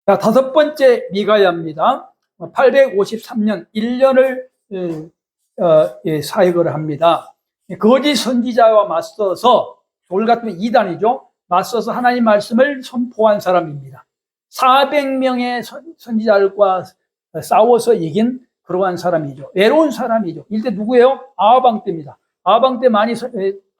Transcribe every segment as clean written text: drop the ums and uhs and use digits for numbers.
자, 다섯 번째 미가야입니다. 853년 1년을 사역을 합니다. 거짓 선지자와 맞서서, 돌 같으면 이단이죠. 맞서서 하나님 말씀을 선포한 사람입니다. 400명의 선지자들과 싸워서 이긴 그러한 사람이죠. 외로운 사람이죠. 이때 누구예요? 아합 때입니다. 아합 때 많이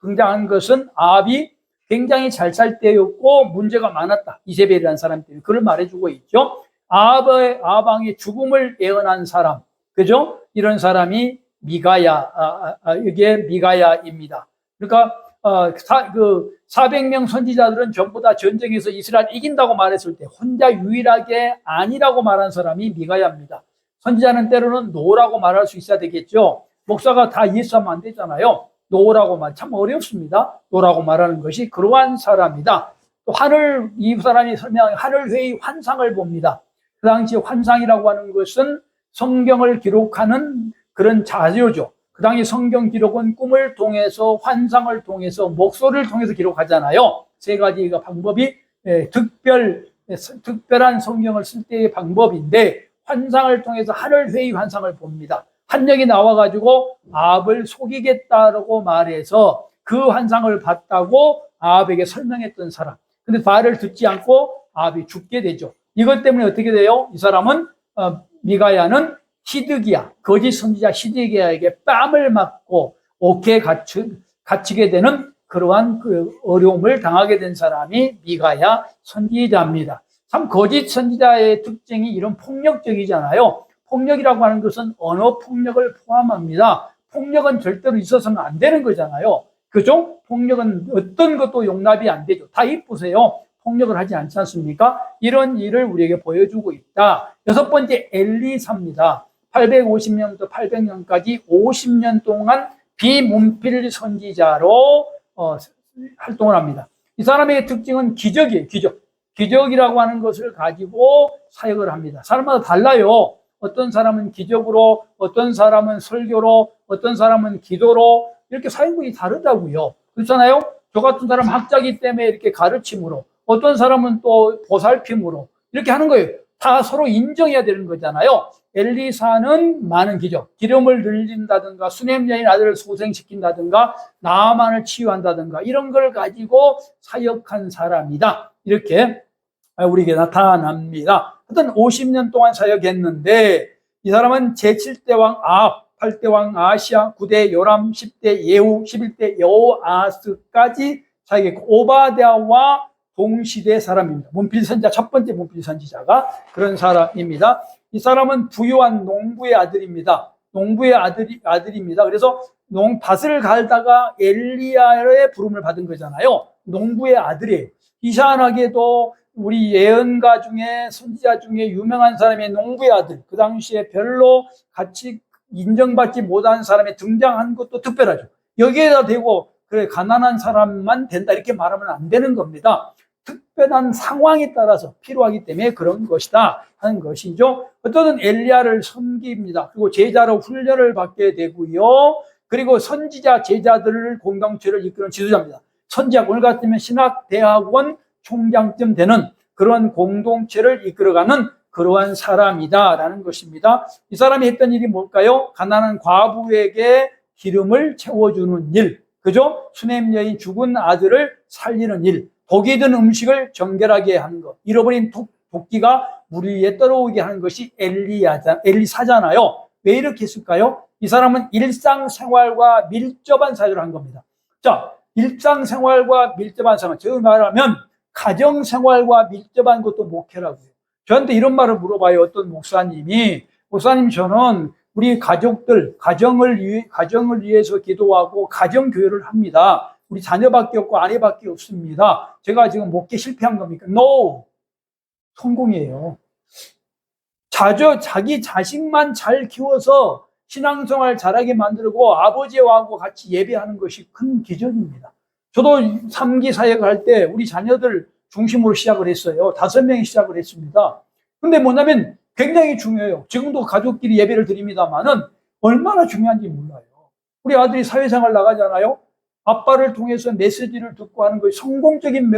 등장한 것은 아합이 굉장히 잘 살 때였고 문제가 많았다. 이세벨이라는 사람 때문에 그걸 말해주고 있죠. 아합 왕의 죽음을 예언한 사람, 그죠? 이런 사람이 미가야, 이게 미가야입니다. 그러니까 400명 선지자들은 전부 다 전쟁에서 이스라엘 이긴다고 말했을 때 혼자 유일하게 아니라고 말한 사람이 미가야입니다. 선지자는 때로는 노라고 말할 수 있어야 되겠죠. 목사가 다 이해하면 안 되잖아요. 노라고 말, 참 어렵습니다. 노라고 말하는 것이 그러한 사람이다. 또 이 사람이 설명한 하늘회의 환상을 봅니다. 그 당시 환상이라고 하는 것은 성경을 기록하는 그런 자료죠. 그 당시 성경 기록은 꿈을 통해서, 환상을 통해서, 목소리를 통해서 기록하잖아요. 세 가지가 방법이 특별한 성경을 쓸 때의 방법인데, 환상을 통해서 하늘회의 환상을 봅니다. 한 명이 나와가지고 아합을 속이겠다라고 말해서 그 환상을 봤다고 아합에게 설명했던 사람. 근데 말을 듣지 않고 아합이 죽게 되죠. 이것 때문에 어떻게 돼요? 이 사람은, 미가야는 시드기야, 거짓 선지자 시드기야에게 뺨을 맞고 옥에 갇히게 되는 그러한 그 어려움을 당하게 된 사람이 미가야 선지자입니다. 참 거짓 선지자의 특징이 이런 폭력적이잖아요. 폭력이라고 하는 것은 언어 폭력을 포함합니다. 폭력은 절대로 있어서는 안 되는 거잖아요. 그죠? 폭력은 어떤 것도 용납이 안 되죠. 다 이쁘세요. 폭력을 하지 않지 않습니까? 이런 일을 우리에게 보여주고 있다. 여섯 번째 엘리사입니다. 850년부터 800년까지 50년 동안 비문필 선지자로 활동을 합니다. 이 사람의 특징은 기적이에요. 기적이라고 하는 것을 가지고 사역을 합니다. 사람마다 달라요. 어떤 사람은 기적으로, 어떤 사람은 설교로, 어떤 사람은 기도로, 이렇게 사역이 다르다고요. 그렇잖아요? 저 같은 사람 학자이기 때문에 이렇게 가르침으로, 어떤 사람은 또 보살핌으로, 이렇게 하는 거예요. 다 서로 인정해야 되는 거잖아요. 엘리사는 많은 기적, 기름을 늘린다든가, 수넴 여인 아들을 소생시킨다든가, 나아만을 치유한다든가, 이런 걸 가지고 사역한 사람이다. 이렇게 우리에게 나타납니다. 하여튼 50년 동안 사역했는데, 이 사람은 제7대 왕 아합, 8대 왕 아시아, 9대 요람, 10대 예후, 11대 여호아스까지 사역했고, 오바댜와 동시대 사람입니다. 문필 선지자, 첫 번째 문필 선지자가 그런 사람입니다. 이 사람은 부유한 농부의 아들입니다. 농부의 아들입니다. 그래서 밭을 갈다가 엘리야의 부름을 받은 거잖아요. 농부의 아들이에요. 희한하게도 우리 예언가 중에, 선지자 중에 유명한 사람의 농부의 아들, 그 당시에 별로 같이 인정받지 못한 사람이 등장한 것도 특별하죠. 여기에다 대고 그래 가난한 사람만 된다 이렇게 말하면 안 되는 겁니다. 특별한 상황에 따라서 필요하기 때문에 그런 것이다 하는 것이죠. 어떤 엘리야를 섬깁니다. 그리고 제자로 훈련을 받게 되고요. 그리고 선지자 제자들을 공동체를 이끄는 지도자입니다. 선지자 오늘 같으면 신학대학원 총장쯤 되는 그런 공동체를 이끌어가는 그러한 사람이다라는 것입니다. 이 사람이 했던 일이 뭘까요? 가난한 과부에게 기름을 채워주는 일, 그죠? 수넴 여인 죽은 아들을 살리는 일, 독이 든 음식을 정결하게 하는 것, 잃어버린 도끼가 물 위에 떨어오게 하는 것이 엘리사잖아요. 왜 이렇게 했을까요? 이 사람은 일상생활과 밀접한 사역을 한 겁니다. 자, 일상생활과 밀접한 생활, 즉 말하면 가정생활과 밀접한 것도 목회라고요. 저한테 이런 말을 물어봐요. 어떤 목사님 저는 우리 가족들, 가정을 위해서 기도하고 가정교회를 합니다. 우리 자녀밖에 없고 아내밖에 없습니다. 제가 지금 목회 실패한 겁니까? No! 성공이에요. 자기 자식만 잘 키워서 신앙생활 잘하게 만들고 아버지와 같이 예배하는 것이 큰 기적입니다. 저도 3기 사역을 할 때 우리 자녀들 중심으로 시작을 했어요. 5명이 시작을 했습니다. 근데 뭐냐면 굉장히 중요해요. 지금도 가족끼리 예배를 드립니다만은 얼마나 중요한지 몰라요. 우리 아들이 사회생활 나가잖아요. 아빠를 통해서 메시지를 듣고 하는 것이 성공적인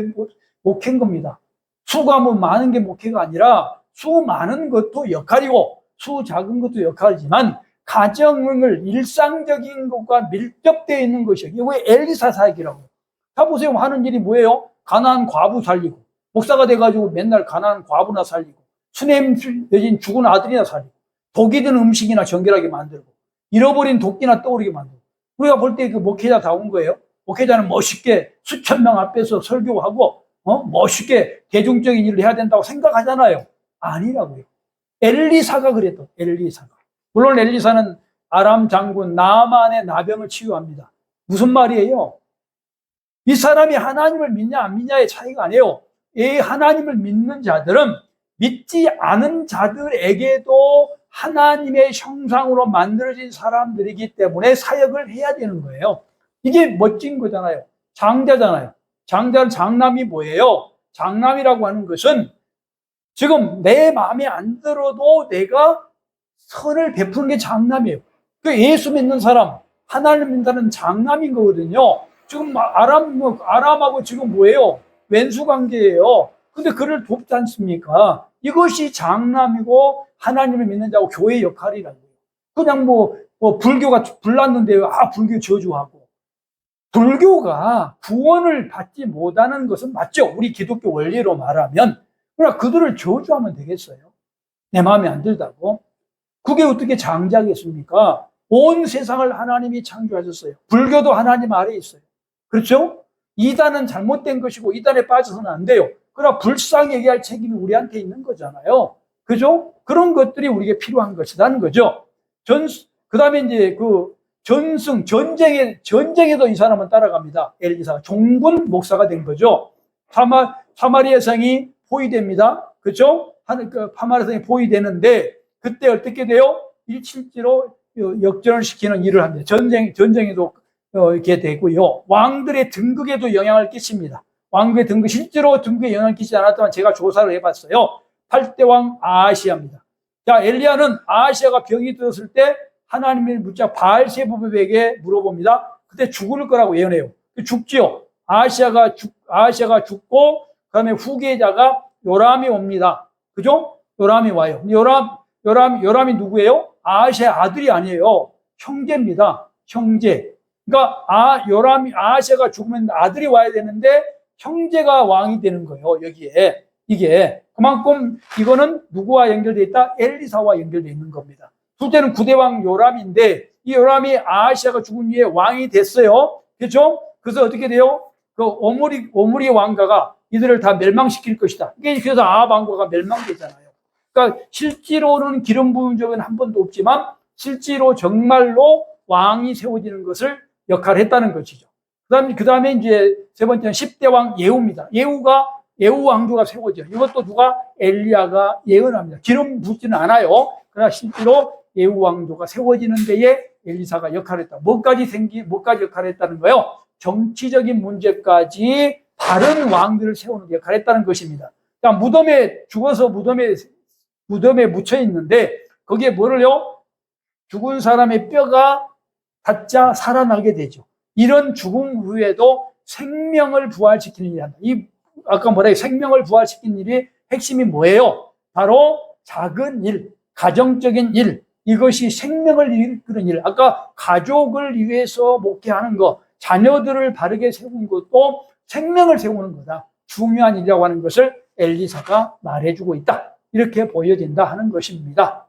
목회인 겁니다. 수고하면 많은 게 목회가 아니라 수 많은 것도 역할이고 수 작은 것도 역할이지만 가정을 일상적인 것과 밀접되어 있는 것이 이게 왜 엘리사 사역이라고. 자 보세요. 하는 일이 뭐예요? 가난한 과부 살리고 목사가 돼가지고 맨날 가난한 과부나 살리고 수냄 여진 죽은 아들이나 살리고 독이 든 음식이나 정결하게 만들고 잃어버린 도끼나 떠오르게 만들고. 우리가 볼 때 그 목회자 다 온 거예요. 목회자는 멋있게 수천 명 앞에서 설교하고 멋있게 대중적인 일을 해야 된다고 생각하잖아요. 아니라고요. 엘리사가 그랬던 엘리사가. 물론 엘리사는 아람 장군 나만의 나병을 치유합니다. 무슨 말이에요? 이 사람이 하나님을 믿냐 안 믿냐의 차이가 아니에요. 이 하나님을 믿는 자들은 믿지 않은 자들에게도 하나님의 형상으로 만들어진 사람들이기 때문에 사역을 해야 되는 거예요. 이게 멋진 거잖아요. 장자잖아요. 장자는 장남이 뭐예요? 장남이라고 하는 것은 지금 내 마음에 안 들어도 내가 선을 베푸는 게 장남이에요. 그 예수 믿는 사람, 하나님 믿는 사람은 장남인 거거든요. 지금 아람하고 지금 뭐예요? 왼수 관계예요. 근데 그를 돕지 않습니까? 이것이 장남이고 하나님을 믿는 자고 교회의 역할이라고요. 그냥 불교가 불났는데 불교 저주하고. 불교가 구원을 받지 못하는 것은 맞죠. 우리 기독교 원리로 말하면. 그러나 그들을 저주하면 되겠어요? 내 마음에 안 들다고. 그게 어떻게 장자겠습니까? 온 세상을 하나님이 창조하셨어요. 불교도 하나님 아래에 있어요. 그렇죠? 이단은 잘못된 것이고 이단에 빠져서는 안 돼요. 그러나 불쌍히 얘기할 책임이 우리한테 있는 거잖아요. 그죠? 그런 것들이 우리에게 필요한 것이라는 거죠. 그 다음에 이제 전쟁에도 이 사람은 따라갑니다. 엘리사가 종군 목사가 된 거죠. 사마리아 성이 포위됩니다. 그죠? 사마리아 성이 포위되는데, 그때 어떻게 돼요? 실제로 역전을 시키는 일을 합니다. 전쟁에도 이렇게 되고요. 왕들의 등극에도 영향을 끼칩니다. 왕국의 등극, 실제로 등극에 영향을 끼치지 않았지만 제가 조사를 해봤어요. 8대 왕 아하시아입니다. 자, 엘리야는 아하시아가 병이 들었을 때 하나님을 묻자 바알세부백에게 물어봅니다. 그때 죽을 거라고 예언해요. 죽지요. 아하시아가 죽고, 그 다음에 후계자가 요람이 옵니다. 그죠? 요람이 와요. 요람이 누구예요? 아하시아 아들이 아니에요. 형제입니다. 형제. 그러니까 아하시아가 죽으면 아들이 와야 되는데 형제가 왕이 되는 거예요. 여기에. 이게 그만큼 이거는 누구와 연결되어 있다? 엘리사와 연결되어 있는 겁니다. 둘째는 9대 왕 요람인데, 이 요람이 아하시아가 죽은 뒤에 왕이 됐어요. 그렇죠? 그래서 어떻게 돼요? 그 오므리 왕가가 이들을 다 멸망시킬 것이다. 그래서 아합 왕가가 멸망되잖아요. 그러니까 실제로는 기름 부은 적은 한 번도 없지만 실제로 정말로 왕이 세워지는 것을 역할을 했다는 것이죠. 그 다음에 이제 세 번째는 10대 왕 예후입니다. 예후 왕조가 세워져요. 이것도 누가? 엘리야가 예언합니다. 기름 붓지는 않아요. 그러나 실제로 예후 왕조가 세워지는 데에 엘리사가 역할을 했다. 뭐까지 역할을 했다는 거예요? 정치적인 문제까지 바른 왕들을 세우는 역할을 했다는 것입니다. 자, 무덤에 죽어서 무덤에 묻혀 있는데 거기에 뭐를요? 죽은 사람의 뼈가 닿자 살아나게 되죠. 이런 죽음 후에도 생명을 부활시키는 일을 한다. 아까 생명을 부활시키는 일이 핵심이 뭐예요? 바로 작은 일, 가정적인 일, 이것이 생명을 이끄는 일. 아까 가족을 위해서 목회하는 것, 자녀들을 바르게 세우는 것도 생명을 세우는 거다. 중요한 일이라고 하는 것을 엘리사가 말해주고 있다. 이렇게 보여진다 하는 것입니다.